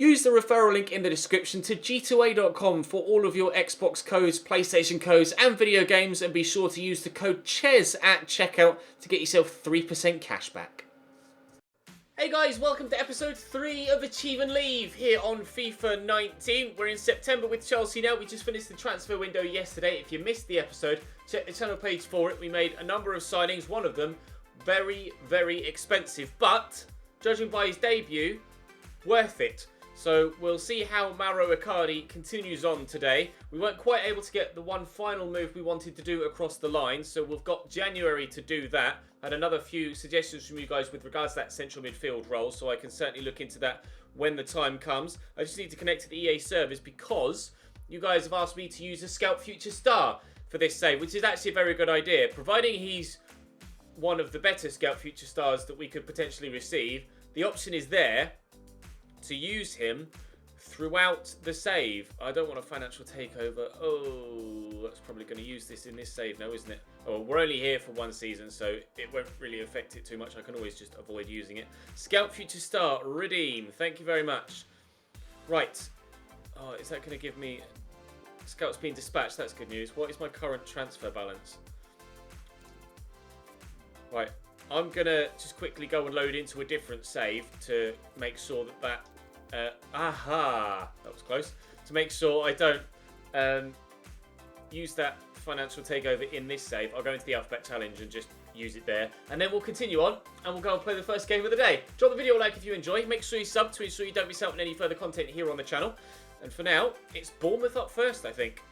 Use the referral link in the description to g2a.com for all of your Xbox codes, PlayStation codes and video games, and be sure to use the code CHES at checkout to get yourself 3% cash back. Hey guys, welcome to episode 3 of Achieve and Leave here on FIFA 19. We're in September with Chelsea now. We just finished the transfer window yesterday. If you missed the episode, check the channel page for it. We made a number of signings, one of them very, very expensive, but judging by his debut, worth it. So we'll see how MAURO ICARDI continues on today. We weren't quite able to get the one final move we wanted to do across the line, so we've got January to do that. Had another few suggestions from you guys with regards to that central midfield role, so I can certainly look into that when the time comes. I just need to connect to the EA service because you guys have asked me to use a Scout Future Star for this save, which is actually a very good idea. Providing he's one of the better Scout Future Stars that we could potentially receive, the option is there to use him throughout the save. I don't want a financial takeover. Oh, that's probably going to use this in this save now, isn't it? Oh, we're only here for one season, so it won't really affect it too much. I can always just avoid using it. Scout Future Star, redeem. Thank you very much. Right. Oh, is that going to give me... Scouts being dispatched. That's good news. What is my current transfer balance? Right. I'm going to just quickly go and load into a different save to make sure that that was close. To make sure I don't use that financial takeover in this save. I'll go into the Alphabet Challenge and just use it there. And then we'll continue on and we'll go and play the first game of the day. Drop the video a like if you enjoy. Make sure you sub to ensure you don't miss out on any further content here on the channel. And for now, it's Bournemouth up first, I think.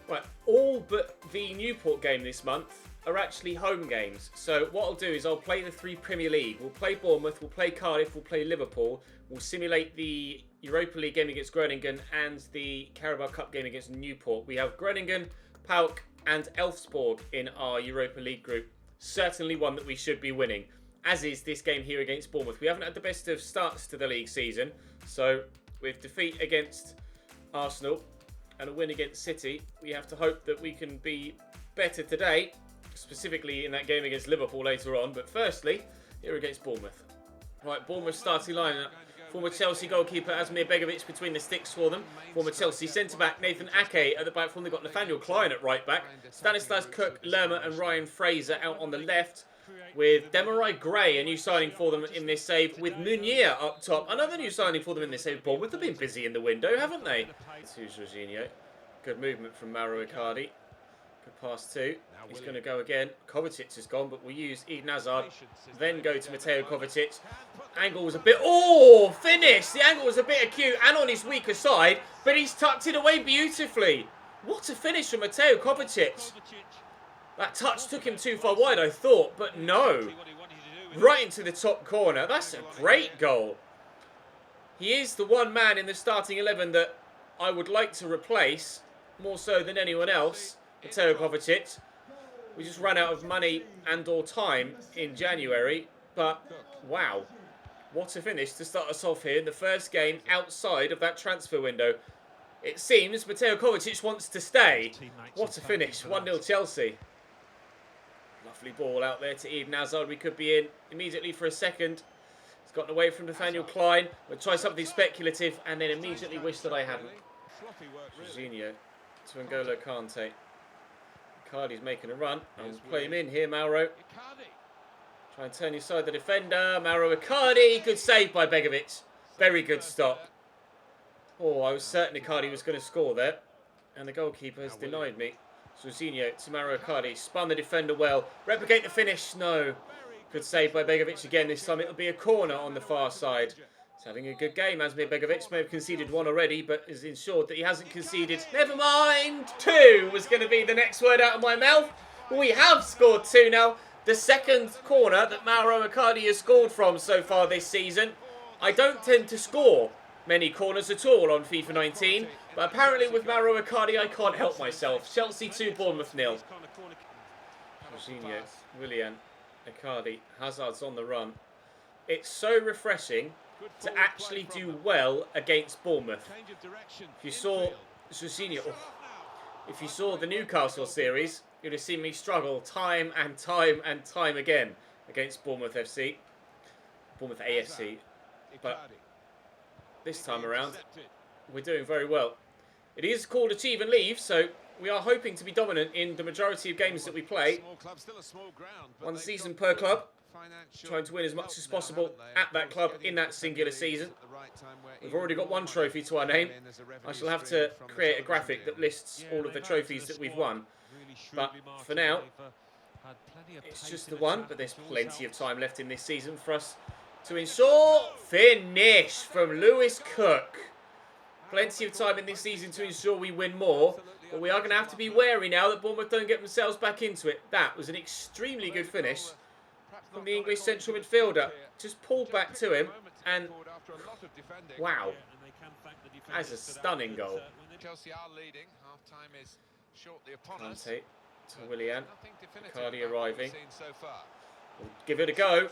Right, all but the Newport game this month are actually home games. So what I'll do is I'll play the 3 Premier League. We'll play Bournemouth, we'll play Cardiff, we'll play Liverpool. We'll simulate the Europa League game against Groningen and the Carabao Cup game against Newport. We have Groningen, PAOK and Elfsborg in our Europa League group. Certainly one that we should be winning, as is this game here against Bournemouth. We haven't had the best of starts to the league season. So with defeat against Arsenal and a win against City, we have to hope that we can be better today, specifically in that game against Liverpool later on. But firstly, here against Bournemouth. Right, Bournemouth starting lineup. Former Chelsea goalkeeper Asmir Begovic between the sticks for them. Former Chelsea centre-back Nathan Ake at the back for them. They've got Nathaniel Klein at right-back. Stanislas Cook, Lerma and Ryan Fraser out on the left. With Demarai Gray, a new signing for them in this save. With Munier up top. Another new signing for them in this save. Bournemouth have been busy in the window, haven't they? To Jorginho. Good movement from MAURO ICARDI. Good pass too. He's going to go again. Kovacic is gone, but we'll use Eden Hazard. Then go to Mateo Kovacic. Angle was a bit... Oh, finish! The angle was a bit acute and on his weaker side, but he's tucked it away beautifully. What a finish from Mateo Kovacic. That touch took him too far wide, I thought, but no. Right into the top corner. That's a great goal. He is the one man in the starting 11 that I would like to replace, more so than anyone else. Mateo Kovacic. We just ran out of money and or time in January, but wow, what a finish to start us off here in the first game outside of that transfer window. It seems Mateo Kovacic wants to stay. What a finish, 1-0 Chelsea. Lovely ball out there to Eden Hazard. We could be in immediately for a second. He's gotten away from Nathaniel Klein. We'll try something speculative and then immediately wish that I hadn't. Jorginho to N'Golo Kante. Icardi's making a run. And we'll play him in here, MAURO. Try and turn inside the defender. MAURO Icardi. Good save by Begovic. Very good stop. Oh, I was certain Icardi was going to score there. And the goalkeeper has denied me. Jorginho to MAURO Icardi. Spun the defender well. Replicate the finish. No. Good save by Begovic again. This time it'll be a corner on the far side. He's having a good game. Asmir Begovic may have conceded one already, but is ensured that he hasn't conceded. Never mind. 2 was going to be the next word out of my mouth. We have scored 2 now. The second corner that MAURO ICARDI has scored from so far this season. I don't tend to score many corners at all on FIFA 19, but apparently with MAURO ICARDI I can't help myself. Chelsea 2, Bournemouth 0. Jorginho, Willian, Icardi, Hazard's on the run. It's so refreshing to actually do well against Bournemouth. If you saw Jorginho, if you saw the Newcastle series, you'd have seen me struggle time and time again against Bournemouth FC, Bournemouth AFC. But this time around, we're doing very well. It is called Achieve and Leave, so we are hoping to be dominant in the majority of games that we play. One season per club, trying to win as much as possible at that club in that singular season. We've already got one trophy to our name. I shall have to create a graphic that lists all of the trophies that we've won. But for now, it's just the one, but there's plenty of time left in this season for us to ensure finish from Lewis Cook. Plenty of time in this season to ensure we win more, but we are going to have to be wary now that Bournemouth don't get themselves back into it. That was an extremely good finish from the English central midfielder. Just pulled back to him, and wow, that's a stunning goal. Kante to Willian. ICARDI arriving. We'll give it a go.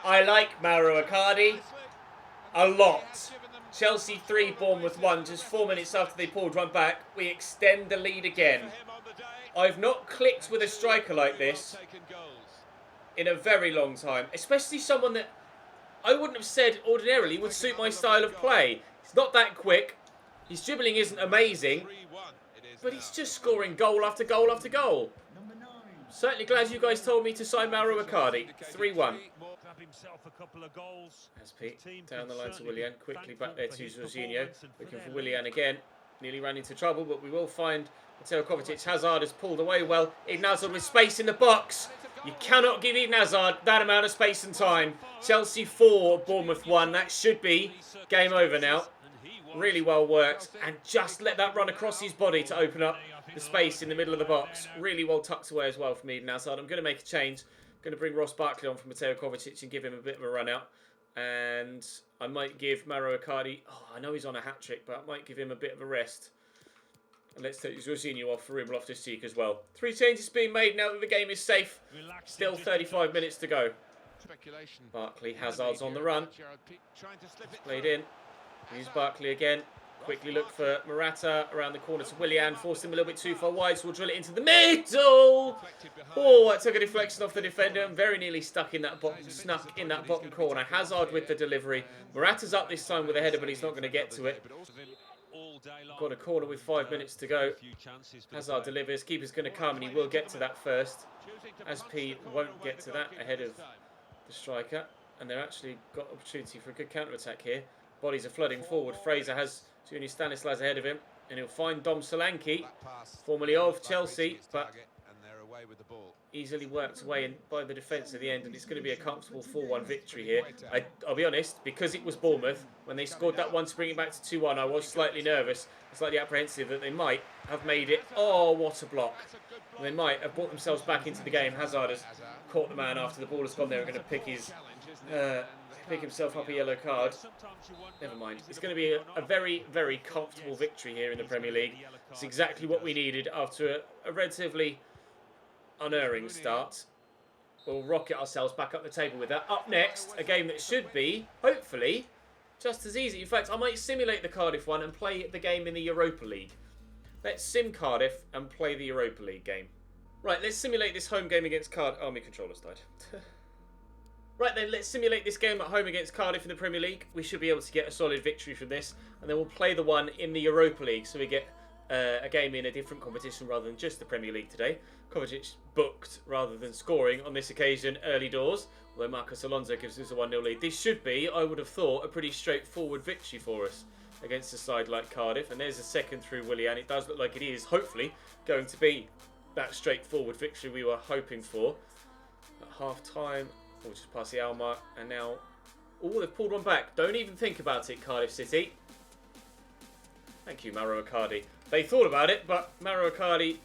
I like MAURO ICARDI a lot. Chelsea 3, Bournemouth 1. Just 4 minutes after they pulled one back, we extend the lead again. I've not clicked with a striker like this in a very long time. Especially someone that I wouldn't have said ordinarily would suit my style of play. He's not that quick. His dribbling isn't amazing. But he's just scoring goal after goal after goal. Certainly glad you guys told me to sign MAURO ICARDI. 3-1. As Pete down the line to Willian. Quickly back there to Jorginho. Looking for Willian again. Nearly ran into trouble, but we will find Mateo Kovacic. Hazard has pulled away well. Eden Hazard with space in the box. You cannot give Eden Hazard that amount of space and time. Chelsea 4, Bournemouth 1. That should be game over now. Really well worked. And just let that run across his body to open up the space in the middle of the box. Really well tucked away as well from Eden Hazard. I'm going to make a change. I'm going to bring Ross Barkley on for Mateo Kovacic and give him a bit of a run out. And I might give MAURO ICARDI... Oh, I know he's on a hat-trick, but I might give him a bit of a rest. And let's take Jorginho off for Ruben Loftus-Cheek as well. 3 changes being made now that the game is safe. Still 35 minutes to go. Barkley, Hazard's on the run. Played in. Use Barkley again. Quickly look for Morata around the corner to Willian. Forced him a little bit too far wide, so we'll drill it into the middle. Oh, that took a deflection off the defender and very nearly stuck in that snuck in that bottom corner. Hazard with the delivery. Morata's up this time with a header, but he's not going to get to it. Got a corner with 5 minutes to go. Hazard delivers. Keeper's going to come, and he will get to that first. As P won't get to that ahead of the striker, and they're actually got opportunity for a good counter-attack here. Bodies are flooding forward. Fraser has Junior Stanislas ahead of him, and he'll find Dom Solanke, formerly of Chelsea, but easily worked away in by the defence at the end, and it's going to be a comfortable 4-1 victory here. I'll be honest, because it was Bournemouth, when they scored that one to bring it back to 2-1, I was slightly nervous, slightly apprehensive that they might have made it. Oh, what a block. And they might have brought themselves back into the game. Hazard has caught the man after the ball has gone there and going to pick himself up a yellow card. Never mind. It's going to be a very, very comfortable victory here in the Premier League. It's exactly what we needed after a relatively unerring start. We'll rocket ourselves back up the table with that. Up next, a game that should be, hopefully, just as easy. In fact, I might simulate the Cardiff one and play the game in the Europa League. Let's sim Cardiff and play the Europa League game. Right, let's simulate this home game against Cardiff. Oh, my controller's died. Right then, let's simulate this game at home against Cardiff in the Premier League. We should be able to get a solid victory from this. And then we'll play the one in the Europa League. So we get a game in a different competition rather than just the Premier League today. Kovacic booked rather than scoring on this occasion early doors. Although Marcos Alonso gives us a 1-0 lead. This should be, I would have thought, a pretty straightforward victory for us against a side like Cardiff. And there's a second through Willian. It does look like it is, hopefully, going to be that straightforward victory we were hoping for. At half-time... We'll just pass the hour mark, and now... Oh, they've pulled one back. Don't even think about it, Cardiff City. Thank you, MAURO ICARDI. They thought about it, but MAURO ICARDI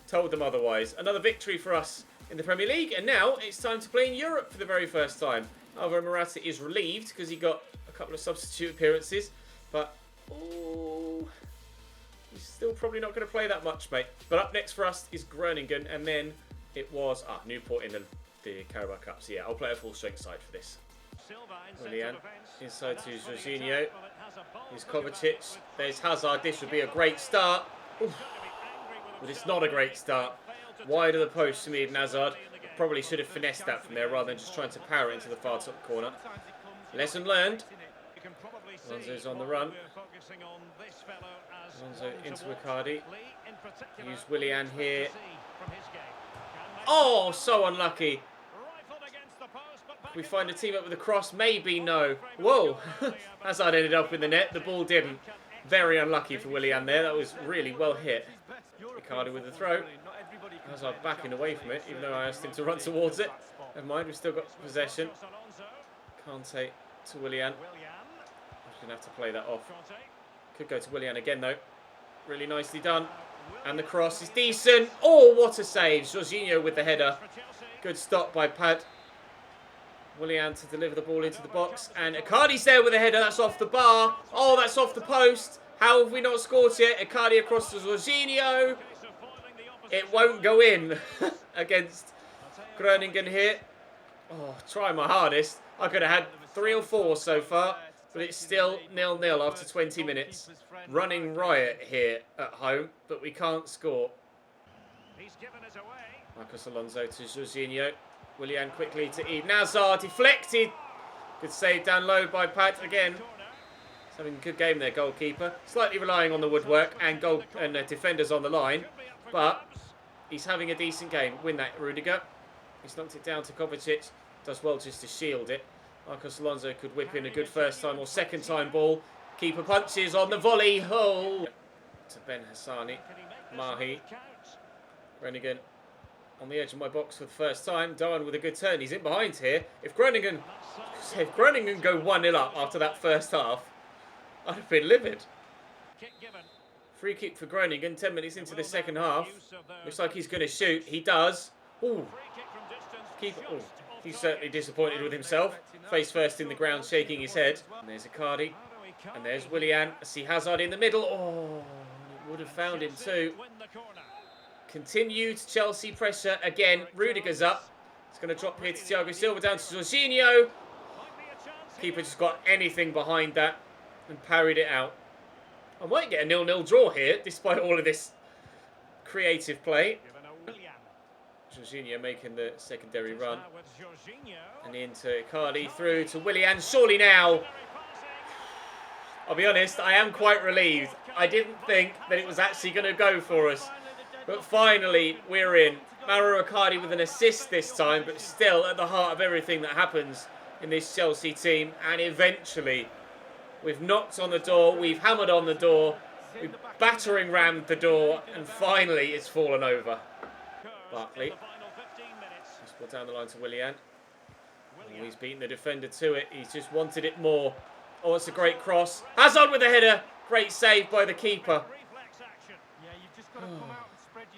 told them otherwise. Another victory for us in the Premier League, and now it's time to play in Europe for the very first time. Alvaro Morata is relieved because he got a couple of substitute appearances, but... Oh... He's still probably not going to play that much, mate. But up next for us is Groningen, and then it was... Newport in the Carabao Cup. So yeah, I'll play a full strength side for this. Willian inside to Jorginho. Here's Kovacic. There's Hazard. This would be a great start. Oof. But it's not a great start. Wide of the post from Eden Hazard. Probably should have finessed that from there rather than just trying to power it into the far top corner. Lesson learned. Alonso's on the run. Alonso into ICARDI. Use Willian here. Oh, so unlucky. We find a team up with a cross. Maybe, no. Whoa. Hazard ended up in the net. The ball didn't. Very unlucky for Willian there. That was really well hit. ICARDI with the throw. Hazard backing away from it, even though I asked him to run towards it. Never mind, we've still got possession. Kante to Willian. I'm just going to have to play that off. Could go to Willian again, though. Really nicely done. And the cross is decent. Oh, what a save. Jorginho with the header. Good stop by Pad. Willian to deliver the ball into the box. And ICARDI's there with a header. That's off the bar. Oh, that's off the post. How have we not scored yet? ICARDI across to Jorginho. It won't go in against Groningen here. Oh, trying my hardest. I could have had 3 or 4 so far. But it's still 0-0 after 20 minutes. Running riot here at home. But we can't score. Marcos Alonso to Jorginho. Willian quickly to Eden Hazard. Deflected. Good save down low by Pat again. He's having a good game there, goalkeeper. Slightly relying on the woodwork and defenders on the line. But he's having a decent game. Win that, Rudiger. He's knocked it down to Kovacic. Does well just to shield it. Marcos Alonso could whip in a good first time or second time ball. Keeper punches on the volley. Oh! To Ben Hassani. Mahi. Groningen on the edge of my box for the first time. Darwin with a good turn. He's in behind here. If Groningen go 1-0 up after that first half, I'd have been livid. Free kick for Groningen. 10 minutes into the second half. Looks like he's going to shoot. He does. Ooh. Keeper. Ooh. He's certainly disappointed with himself. Face first in the ground, shaking his head. And there's ICARDI. And there's Willian. I see Hazard in the middle. Oh, would have found him too. Continued Chelsea pressure again. Rudiger's up. It's going to drop here to Thiago Silva, down to Jorginho. Keeper just got anything behind that and parried it out. I might get a 0-0 draw here, despite all of this creative play. Jorginho making the secondary run. And into ICARDI, through to Willian. Surely now. I'll be honest, I am quite relieved. I didn't think that it was actually going to go for us. But finally, we're in. MAURO ICARDI with an assist this time, but still at the heart of everything that happens in this Chelsea team. And eventually, we've knocked on the door, we've hammered on the door, we've battering rammed the door, and finally it's fallen over. Barkley. Just ball down the line to Willian. Oh, he's beaten the defender to it. He's just wanted it more. Oh, it's a great cross. Hazard with a header. Great save by the keeper. Oh.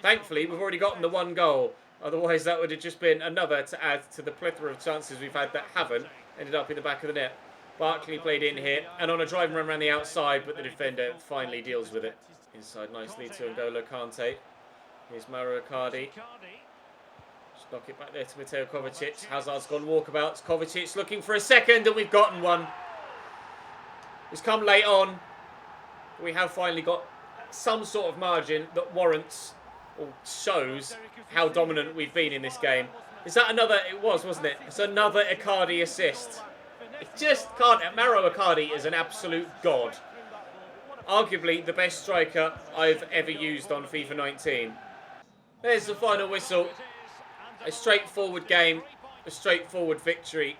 Thankfully, we've already gotten the 1 goal. Otherwise, that would have just been another to add to the plethora of chances we've had that haven't ended up in the back of the net. Barkley played in here and on a drive and run around the outside, but the defender finally deals with it. Inside nicely to N'Golo Kante. Here's MAURO ICARDI. Just knock it back there to Mateo Kovacic. Hazard's gone walkabouts. Kovacic looking for a second, and we've gotten one. It's come late on. We have finally got some sort of margin that warrants or shows how dominant we've been in this game. Is that another? It was, wasn't it? It's another ICARDI assist. It just can't. MAURO ICARDI is an absolute god. Arguably the best striker I've ever used on FIFA 19. There's the final whistle. A straightforward game, a straightforward victory.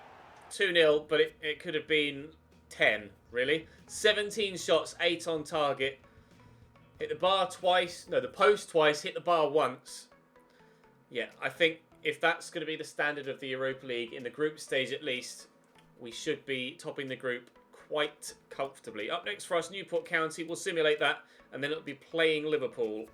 2-0, but it could have been 10, really. 17 shots, 8 on target. Hit the bar twice, no, the post twice, hit the bar once. Yeah, I think if that's going to be the standard of the Europa League, in the group stage at least, we should be topping the group quite comfortably. Up next for us, Newport County. We'll simulate that, and then it'll be playing Liverpool.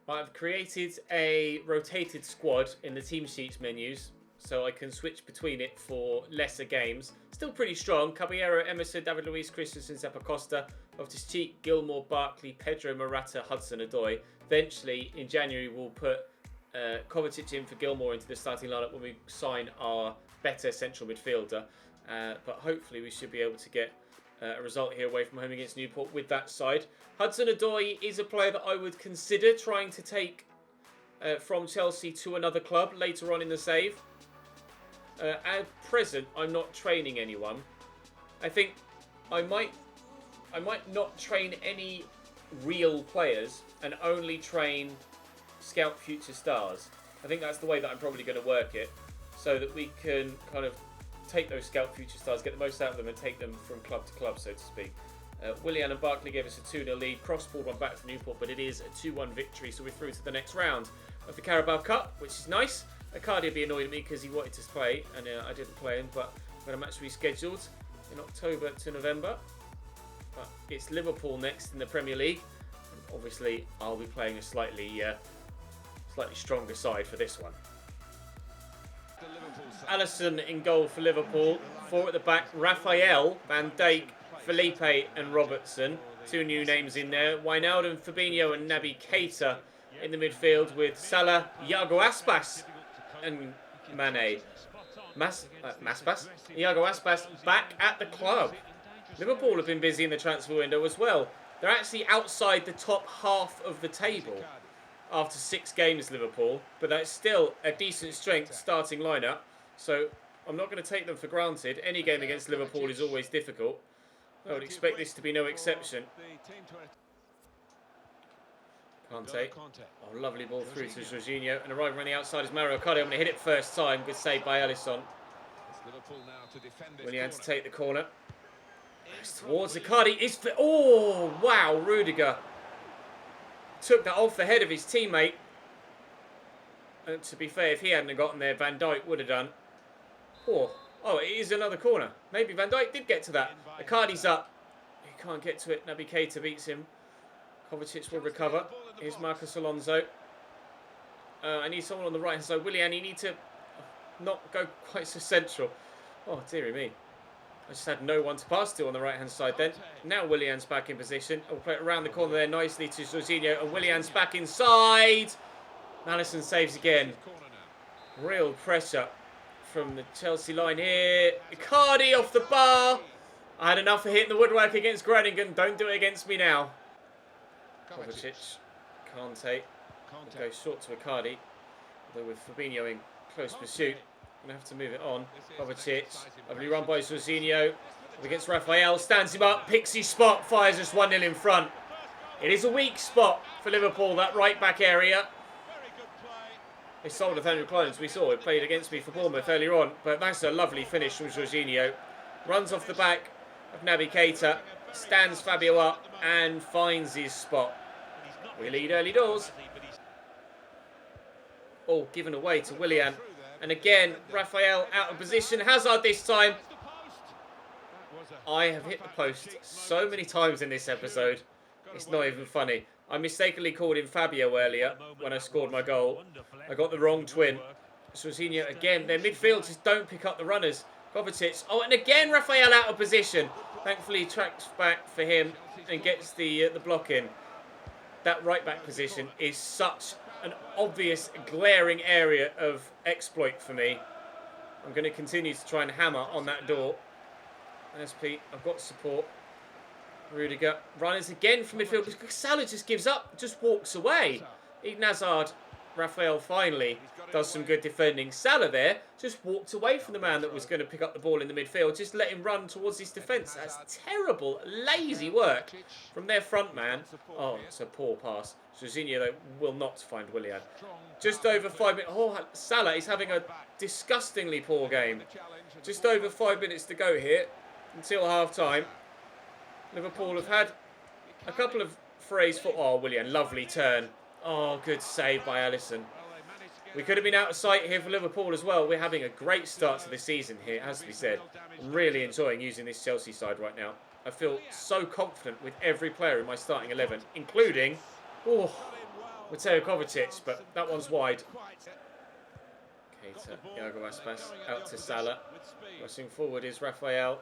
I've created a rotated squad in the team sheets menus, so I can switch between it for lesser games. Still pretty strong. Caballero, Emerson, David Luiz, Christensen, Zappacosta, Loftus-Cheek, Gilmore, Barkley, Pedro, Morata, Hudson-Odoi. Eventually, in January, we'll put Kovacic in for Gilmore into the starting lineup when we sign our better central midfielder. But hopefully we should be able to get a result here away from home against Newport with that side. Hudson-Odoi is a player that I would consider trying to take from Chelsea to another club later on in the save. At present, I'm not training anyone. I think I might not train any real players and only train scout future stars. I think that's the way that I'm probably going to work it, so that we can kind of take those scout future stars, get the most out of them, and take them from club to club, so to speak. Willian and Barkley gave us a 2-0 lead. Cross-balled one back to Newport, but it is a 2-1 victory, so we're through to the next round of the Carabao Cup, which is nice. ICARDI would be annoyed at me because he wanted to play, and I didn't play him, but we're going to match rescheduled in October to November. But it's Liverpool next in the Premier League. And obviously, I'll be playing a slightly stronger side for this one. Alisson in goal for Liverpool. 4 at the back. Raphael, Van Dijk, Felipe and Robertson. 2 new names in there. Wijnaldum, Fabinho and Naby Keita in the midfield with Salah, Iago Aspas and Mane. Iago Aspas back at the club. Liverpool have been busy in the transfer window as well. They're actually outside the top half of the table after 6 games, Liverpool. But that's still a decent strength starting lineup. So I'm not going to take them for granted. Any game against Liverpool is always difficult. I would expect this to be no exception. Kante. Oh, lovely ball through to Jorginho. And arriving on the outside is Mauro Icardi. I'm going to hit it first time. Good save by Alisson. Willian to take the corner. It's towards Icardi. Oh, wow. Rudiger took that off the head of his teammate. And to be fair, if he hadn't gotten there, Van Dijk would have done. Oh, it is another corner. Maybe Van Dijk did get to that. Icardi's up. He can't get to it. Naby Keita beats him. Kovacic will recover. Here's Marcos Alonso. I need someone on the right hand side. Willian, you need to not go quite so central. Oh, dearie me. I just had no one to pass to on the right hand side then. Now Willian's back in position. We'll play it around the corner there nicely to Jorginho. And Willian's back inside. Alisson saves again. Real pressure from the Chelsea line here. Icardi off the bar. I had enough of hitting the woodwork against Groningen. Don't do it against me now. Kovacic. Kante. Go short to Icardi. Although with Fabinho in close pursuit, going to have to move it on. Kovacic. Lovely run by Jorginho. Against Raphael. Stands him up. Picks his spot. Fires us 1-0 in front. It is a weak spot for Liverpool, that right back area. They sold Nathaniel Klein, as we saw. He played against me for Bournemouth earlier on. But that's a lovely finish from Jorginho. Runs off the back of Naby Keita. Stands Fabio up and finds his spot. We lead early doors. Oh, given away to Willian. And again, Raphael out of position. Hazard this time. I have hit the post so many times in this episode. It's not even funny. I mistakenly called him Fabio earlier when I scored my goal. I got the wrong twin. Jorginho again. Their midfield just don't pick up the runners. Kovacic. Oh, and again Raphael out of position. Thankfully, he tracks back for him and gets the block in. That right back position is such an obvious, glaring area of exploit for me. I'm going to continue to try and hammer on that door. SP, I've got support. Rudiger runs again from midfield. Salah just gives up, just walks away. Eden Hazard, Raphael finally does some good defending. Salah there just walked away from the man that was going to pick up the ball in the midfield. Just let him run towards his defence. That's terrible, lazy work from their front man. Oh, it's a poor pass. Jorginho, though, will not find Willian. Just over 5 minutes. Oh, Salah is having a disgustingly poor game. Just over 5 minutes to go here until half-time. Liverpool have had a couple of frays for... Oh, Willian, lovely turn. Oh, good save by Alisson. We could have been out of sight here for Liverpool as well. We're having a great start to the season here, it has to be said. I'm really enjoying using this Chelsea side right now. I feel so confident with every player in my starting 11, including... Oh, Mateo Kovacic, but that one's wide. Keita, Iago Aspas, out to Salah. Rushing forward is Raphael.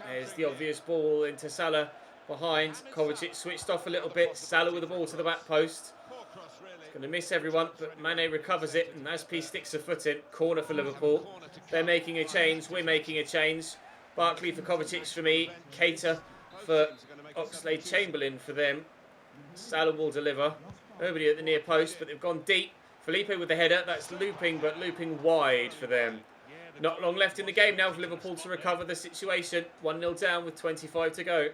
There's the obvious ball into Salah behind. Kovacic switched off a little bit. Salah with the ball to the back post. He's going to miss everyone, but Mane recovers it. And SP sticks a foot in. Corner for Liverpool. They're making a change. We're making a change. Barkley for Kovacic for me. Keita for Oxlade-Chamberlain for them. Salah will deliver. Nobody at the near post, but they've gone deep. Felipe with the header. That's looping, but looping wide for them. Not long left in the game now for Liverpool to recover the situation. 1-0 down with 25 to go.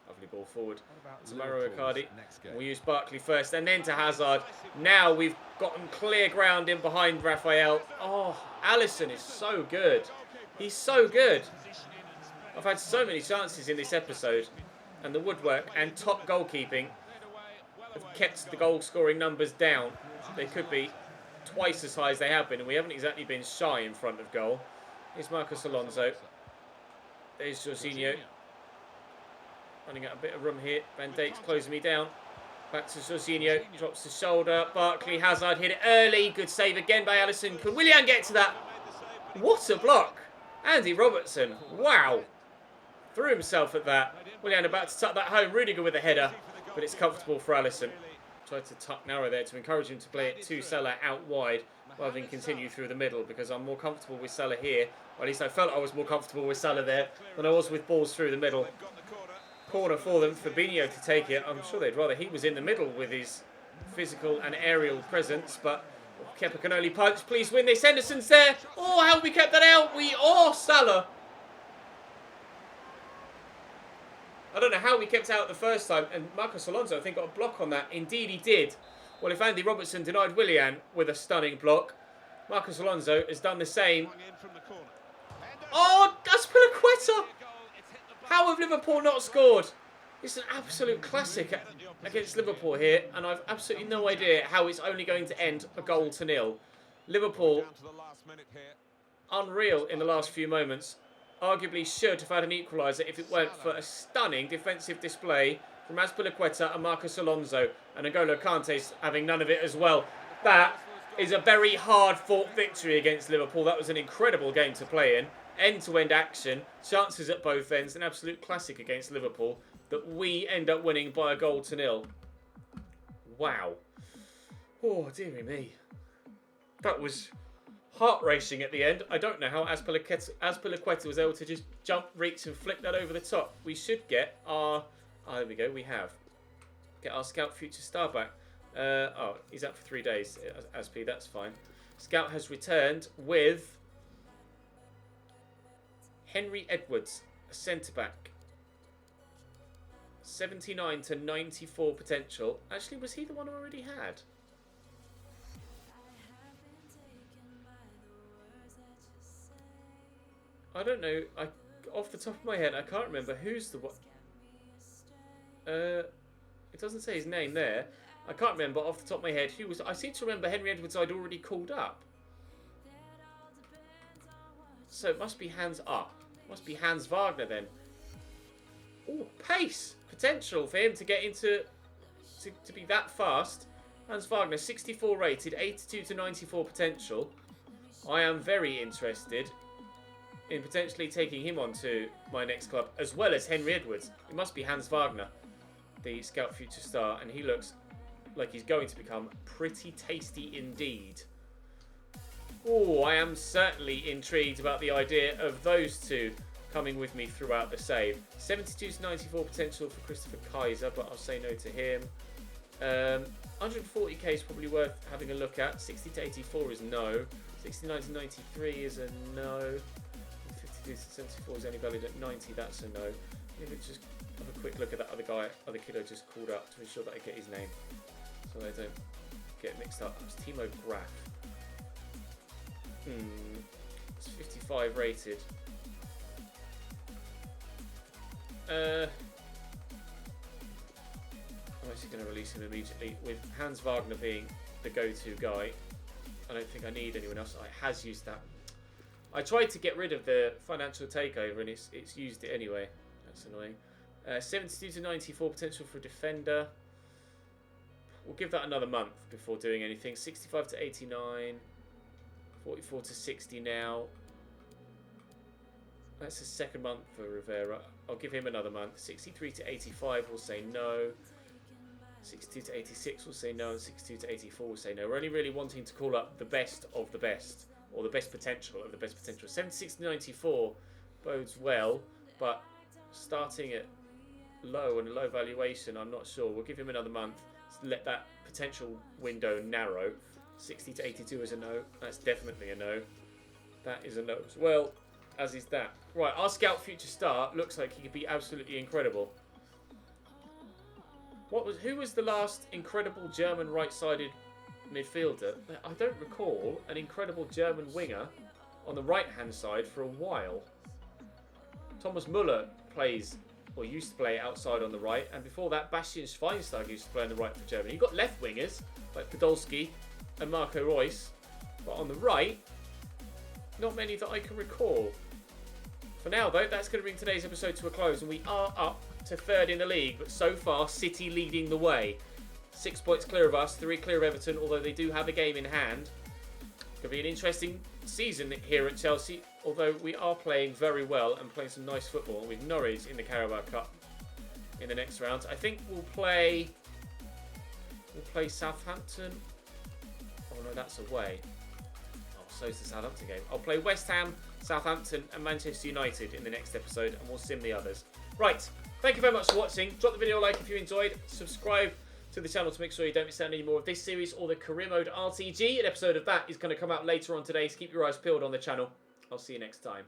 Lovely ball forward to MAURO ICARDI. We'll use Barkley first and then to Hazard. Now we've gotten clear ground in behind Raphael. Oh, Alisson is so good. He's so good. I've had so many chances in this episode. And the woodwork and top goalkeeping have kept the goal scoring numbers down. They could be twice as high as they have been. And we haven't exactly been shy in front of goal. Here's Marcos Alonso. There's Jorginho. Running out a bit of room here. Van Dijk's closing me down. Back to Jorginho. Drops the shoulder. Barkley, Hazard hit it early. Good save again by Alisson. Can Willian get to that? What a block. Andy Robertson. Wow. Threw himself at that. Willian about to tuck that home. Rudiger with a header. But it's comfortable for Alisson. Tried to tuck narrow there to encourage him to play it to Salah out wide rather than continue through the middle, because I'm more comfortable with Salah here. Or at least I felt I was more comfortable with Salah there than I was with balls through the middle. Corner for them, Fabinho to take it. I'm sure they'd rather he was in the middle with his physical and aerial presence, but Kepa can only punch. Please win this. Henderson's there. Oh, how have we kept that out? Salah. I don't know how we kept out the first time, and Marcos Alonso, I think, got a block on that. Indeed, he did. Well, if Andy Robertson denied Willian with a stunning block, Marcos Alonso has done the same. Oh, Azpilicueta! How have Liverpool not scored? It's an absolute classic against Liverpool here, and I've absolutely no idea how it's only going to end a 0-0. Liverpool, unreal in the last few moments. Arguably should have had an equaliser if it weren't for a stunning defensive display from Azpilicueta and Marcos Alonso, and N'Golo Kante's having none of it as well. That is a very hard-fought victory against Liverpool. That was an incredible game to play in. End-to-end action, chances at both ends, an absolute classic against Liverpool that we end up winning by a 0-0. Wow. Oh, dearie me. That was heart-racing at the end. I don't know how Azpilicueta was able to just jump, reach and flick that over the top. We should get our... Oh, there we go, we have. Get our Scout Future Star back. Oh, he's out for 3 days, Azpi, that's fine. Scout has returned with Henry Edwards, a centre-back. 79 to 94 potential. Actually, was he the one I already had? I don't know. Off the top of my head, I can't remember who's the one. It doesn't say his name there. I can't remember off the top of my head who was. I seem to remember Henry Edwards I'd already called up. So it must be Hans up. Must be Hans Wagner then. Oh, pace! Potential for him to get into... To be that fast. Hans Wagner, 64 rated, 82 to 94 potential. I am very interested in potentially taking him on to my next club, as well as Henry Edwards. It must be Hans Wagner, the Scout Future Star, and he looks like he's going to become pretty tasty indeed. Oh, I am certainly intrigued about the idea of those two coming with me throughout the save. 72 to 94 potential for Christopher Kaiser, but I'll say no to him. 140k is probably worth having a look at. 60 to 84 is no. 69 to 93 is a no. 52 to 74 is only valid at 90, that's a no. Maybe just have a quick look at that other kid I just called up to ensure that I get his name, so I don't get mixed up. It's Timo Graf. It's 55 rated. I'm actually going to release him immediately. With Hans Wagner being the go-to guy, I don't think I need anyone else. I has used that. I tried to get rid of the financial takeover and it's used it anyway. That's annoying. 72 to 94 potential for a defender. We'll give that another month before doing anything. 65 to 89. 44 to 60 now. That's the second month for Rivera. I'll give him another month. 63 to 85 will say no. 62 to 86 will say no. And 62 to 84 will say no. We're only really wanting to call up the best of the best. Or the best potential of the best potential. 76 to 94 bodes well. But starting at low and low valuation, I'm not sure. We'll give him another month. Let that potential window narrow. 60 to 82 is a no. That's definitely a no. That is a no as well, as is that. Right, our scout future star looks like he could be absolutely incredible. Who was the last incredible German right-sided midfielder? I don't recall an incredible German winger on the right-hand side for a while. Thomas Müller plays, or used to play outside on the right, and before that, Bastian Schweinsteiger used to play on the right for Germany. You've got left wingers, like Podolski and Marco Reus, but on the right, not many that I can recall. For now, though, that's going to bring today's episode to a close, and we are up to third in the league, but so far, City leading the way. 6 points clear of us, 3 clear of Everton, although they do have a game in hand. Could be an interesting season here at Chelsea, although we are playing very well and playing some nice football with Norwich in the Carabao Cup in the next round. I think we'll play Southampton. Oh no, that's away. Oh, so's the Southampton game. I'll play West Ham, Southampton and Manchester United in the next episode, and we'll sim the others. Right, thank you very much for watching. Drop the video a like if you enjoyed. Subscribe to the channel to make sure you don't miss out any more of this series or the Career Mode RTG. An episode of that is going to come out later on today, so keep your eyes peeled on the channel. I'll see you next time.